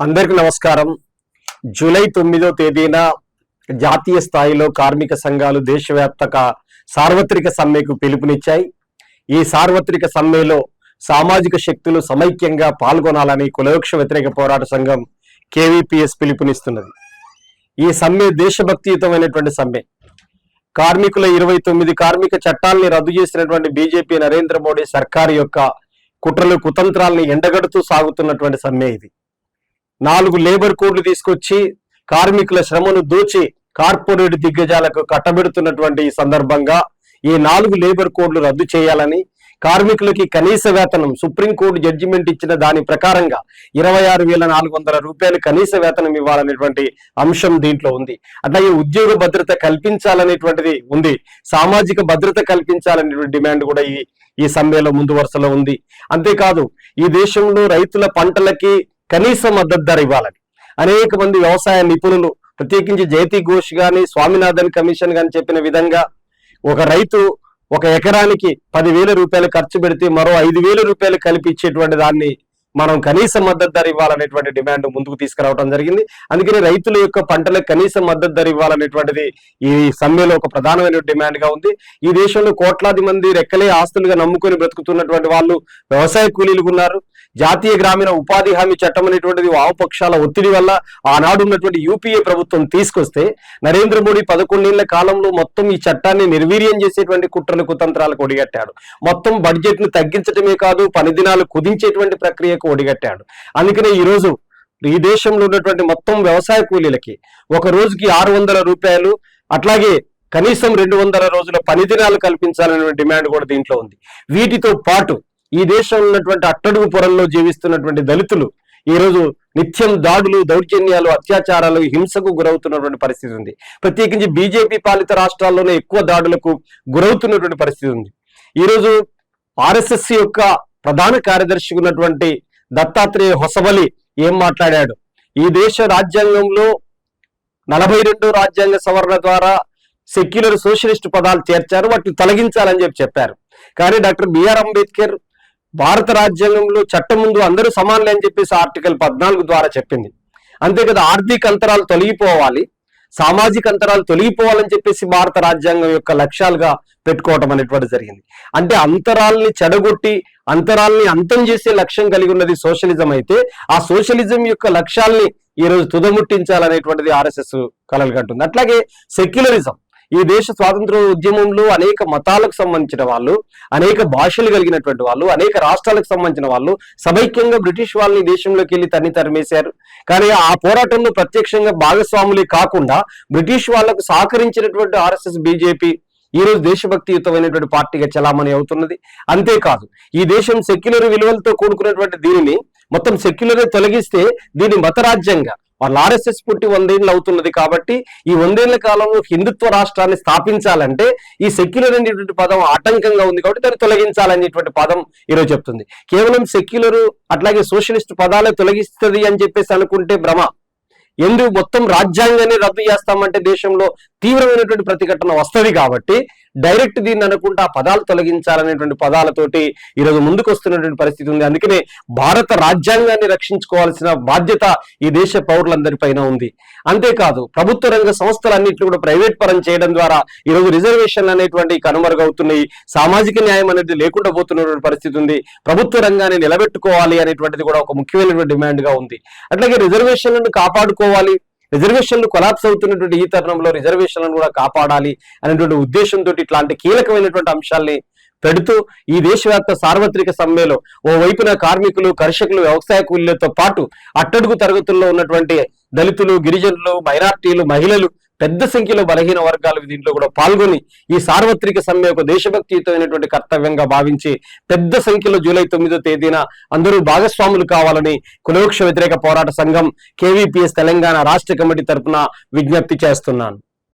అందరికీ నమస్కారం. జూలై 9వ తేదీన జాతీయ స్థాయిలో కార్మిక సంఘాలు దేశవ్యాప్త సార్వత్రిక సమ్మెకు పిలుపునిచ్చాయి. ఈ సార్వత్రిక సమ్మెలో సామాజిక శక్తులు సమైక్యంగా పాల్గొనాలని కులవృక్ష వ్యతిరేక పోరాట సంఘం కేవీపీఎస్ పిలుపునిస్తున్నది. ఈ సమ్మె దేశభక్తియుతమైనటువంటి సమ్మె. కార్మికుల 29 కార్మిక చట్టాలని రద్దు చేసినటువంటి బీజేపీ నరేంద్ర మోడీ సర్కారు యొక్క కుట్రలు కుతంత్రాలని ఎండగడుతూ సాగుతున్నటువంటి సమ్మె ఇది. 4 లేబర్ కోడ్లు తీసుకొచ్చి కార్మికుల శ్రమను దోచి కార్పొరేట్ దిగ్గజాలకు కట్టబెడుతున్నటువంటి ఈ సందర్భంగా ఈ 4 లేబర్ కోడ్లు రద్దు చేయాలని, కార్మికులకి కనీస వేతనం సుప్రీంకోర్టు జడ్జిమెంట్ ఇచ్చిన దాని ప్రకారంగా 26,400 రూపాయలు కనీస వేతనం ఇవ్వాలనేటువంటి అంశం దీంట్లో ఉంది. అట్లాగే ఉద్యోగ భద్రత కల్పించాలనేటువంటిది ఉంది. సామాజిక భద్రత కల్పించాలనేటువంటి డిమాండ్ కూడా ఈ సమ్మెలో ముందు వరుసలో ఉంది. అంతేకాదు ఈ దేశంలో రైతుల పంటలకి కనీస మద్దతు ధర ఇవ్వాలని అనేక మంది వ్యవసాయ నిపుణులు, ప్రత్యేకించి జయతి ఘోష్ గాని స్వామినాథన్ కమిషన్ గాని చెప్పిన విధంగా ఒక రైతు ఒక ఎకరానికి 10,000 రూపాయలు ఖర్చు పెడితే మరో 5,000 రూపాయలు కలిపి ఇచ్చేటువంటి దాన్ని మనం కనీస మద్దతు ధర ఇవ్వాలనేటువంటి డిమాండ్ ముందుకు తీసుకురావడం జరిగింది. అందుకని రైతుల యొక్క పంటలకు కనీస మద్దతు ధర ఇవ్వాలనేటువంటిది ఈ సమ్మెలో ఒక ప్రధానమైన డిమాండ్ గా ఉంది. ఈ దేశంలో కోట్లాది మంది రెక్కలే ఆస్తులుగా నమ్ముకొని బ్రతుకుతున్నటువంటి వాళ్ళు వ్యవసాయ కూలీలుగా ఉన్నారు. జాతీయ గ్రామీణ ఉపాధి హామీ చట్టం అనేటువంటిది వామపక్షాల ఒత్తిడి వల్ల ఆనాడు ఉన్నటువంటి యూపీఏ ప్రభుత్వం తీసుకొస్తే నరేంద్ర మోడీ 11 ఏళ్ల కాలంలో మొత్తం ఈ చట్టాన్ని నిర్వీర్యం చేసేటువంటి కుట్రలు కుతంత్రాలకు ఒడిగట్టాడు. మొత్తం బడ్జెట్ ను తగ్గించడమే కాదు, పని దినాలు కుదించేటువంటి ప్రక్రియకు ఒడిగట్టాడు. అందుకనే ఈ రోజు ఈ దేశంలో ఉన్నటువంటి మొత్తం వ్యవసాయ కూలీలకి ఒక రోజుకి 600 రూపాయలు, అట్లాగే కనీసం 200 రోజుల పని దినాలు కల్పించాలనే డిమాండ్ కూడా దీంట్లో ఉంది. వీటితో పాటు ఈ దేశంలో ఉన్నటువంటి అట్టడుగు పొరల్లో జీవిస్తున్నటువంటి దళితులు ఈ రోజు నిత్యం దాడులు, దౌర్జన్యాలు, అత్యాచారాలు, హింసకు గురవుతున్నటువంటి పరిస్థితి ఉంది. ప్రత్యేకించి బీజేపీ పాలిత రాష్ట్రాల్లోనే ఎక్కువ దాడులకు గురవుతున్నటువంటి పరిస్థితి ఉంది. ఈరోజు ఆర్ఎస్ఎస్ యొక్క ప్రధాన కార్యదర్శి ఉన్నటువంటి దత్తాత్రేయ హొసబలి ఏం మాట్లాడాడు? ఈ దేశ రాజ్యాంగంలో 42వ రాజ్యాంగ సవరణ ద్వారా సెక్యులర్ సోషలిస్ట్ పదాలు చేర్చారు, వాటిని తొలగించాలని చెప్పారు. కానీ డాక్టర్ బిఆర్ అంబేద్కర్ భారత రాజ్యాంగంలో చట్టం ముందు అందరూ సమానులే అని చెప్పేసి ఆర్టికల్ 14 ద్వారా చెప్పింది. అంతే కదా, ఆర్థిక అంతరాలు తొలగిపోవాలి, సామాజిక అంతరాలు తొలగిపోవాలని చెప్పేసి భారత రాజ్యాంగం యొక్క లక్ష్యాలుగా పెట్టుకోవటం అనేటువంటి జరిగింది. అంటే అంతరాల్ని చెడగొట్టి అంతరాల్ని అంతం చేసే లక్ష్యం కలిగి ఉన్నది సోషలిజం అయితే, ఆ సోషలిజం యొక్క లక్ష్యాల్ని ఈ రోజు తుదముట్టించాలనేటువంటిది ఆర్ఎస్ఎస్ కలలు కంటుంది. అట్లాగే సెక్యులరిజం, ఈ దేశ స్వాతంత్ర ఉద్యమంలో అనేక మతాలకు సంబంధించిన వాళ్ళు, అనేక భాషలు కలిగినటువంటి వాళ్ళు, అనేక రాష్ట్రాలకు సంబంధించిన వాళ్ళు సమైక్యంగా బ్రిటిష్ వాళ్ళని దేశంలోకి వెళ్ళి తరిమేశారు. కానీ ఆ పోరాటంలో ప్రత్యక్షంగా భాగస్వాములే కాకుండా బ్రిటిష్ వాళ్లకు సహకరించినటువంటి ఆర్ఎస్ఎస్ బీజేపీ ఈ రోజు దేశభక్తియుతమైనటువంటి పార్టీగా చలామణి అవుతున్నది. అంతేకాదు ఈ దేశం సెక్యులర్ విలువలతో కూడుకున్నటువంటి దీనిని మొత్తం సెక్యులరే తొలగిస్తే దీన్ని మతరాజ్యంగా వాళ్ళు ఆర్ఎస్ఎస్ పుట్టి 100 ఏళ్ళు అవుతున్నది. కాబట్టి ఈ 100 ఏళ్ల కాలంలో హిందుత్వ రాష్ట్రాన్ని స్థాపించాలంటే ఈ సెక్యులర్ అనేటువంటి పదం ఆటంకంగా ఉంది కాబట్టి దాన్ని తొలగించాలనేటువంటి పదం ఈరోజు చెప్తుంది. కేవలం సెక్యులర్ అట్లాగే సోషలిస్ట్ పదాలే తొలగిస్తుంది అని చెప్పేసి అనుకుంటే భ్రమ. ఎందుకు మొత్తం రాజ్యాంగాన్ని రద్దు చేస్తామంటే దేశంలో తీవ్రమైనటువంటి ప్రతిఘటన వస్తుంది. కాబట్టి డైరెక్ట్ దీన్ని అనుకుంటే ఆ పదాలు తొలగించాలనేటువంటి పదాలతోటి ఈరోజు ముందుకు వస్తున్నటువంటి పరిస్థితి ఉంది. అందుకనే భారత రాజ్యాంగాన్ని రక్షించుకోవాల్సిన బాధ్యత ఈ దేశ పౌరులందరిపైన ఉంది. అంతేకాదు ప్రభుత్వ రంగ సంస్థలన్నింటినీ కూడా ప్రైవేట్ పరం చేయడం ద్వారా ఈరోజు రిజర్వేషన్లు అనేటువంటి కనుమరుగవుతున్నాయి. సామాజిక న్యాయం అనేది లేకుండా పోతున్నటువంటి పరిస్థితి ఉంది. ప్రభుత్వ రంగాన్ని నిలబెట్టుకోవాలి అనేటువంటిది కూడా ఒక ముఖ్యమైనటువంటి డిమాండ్ గా ఉంది. అట్లాగే రిజర్వేషన్లను కాపాడుకోవాలి, రిజర్వేషన్లు కొలాప్స్ అవుతున్నటువంటి ఈ తరుణంలో రిజర్వేషన్లను కూడా కాపాడాలి అనేటువంటి ఉద్దేశంతో ఇట్లాంటి కీలకమైనటువంటి అంశాల్ని పెడుతూ ఈ దేశవ్యాప్త సార్వత్రిక సమ్మెలో ఓవైపున కార్మికులు, కర్షకులు, వ్యవసాయ కూలీలతో పాటు అట్టడుగు తరగతుల్లో ఉన్నటువంటి దళితులు, గిరిజనులు, మైనార్టీలు, మహిళలు, పెద్ద సంఖ్యలో బలహీన వర్గాలు దీంట్లో కూడా పాల్గొని ఈ సార్వత్రిక సమ్మె ఒక దేశభక్తియుతమైనటువంటి కర్తవ్యంగా భావించి పెద్ద సంఖ్యలో జూలై 9వ తేదీన అందరూ భాగస్వాములు కావాలని కులవృక్ష వ్యతిరేక పోరాట సంఘం కేవీపీఎస్ తెలంగాణ రాష్ట్ర కమిటీ తరఫున విజ్ఞప్తి చేస్తున్నాను.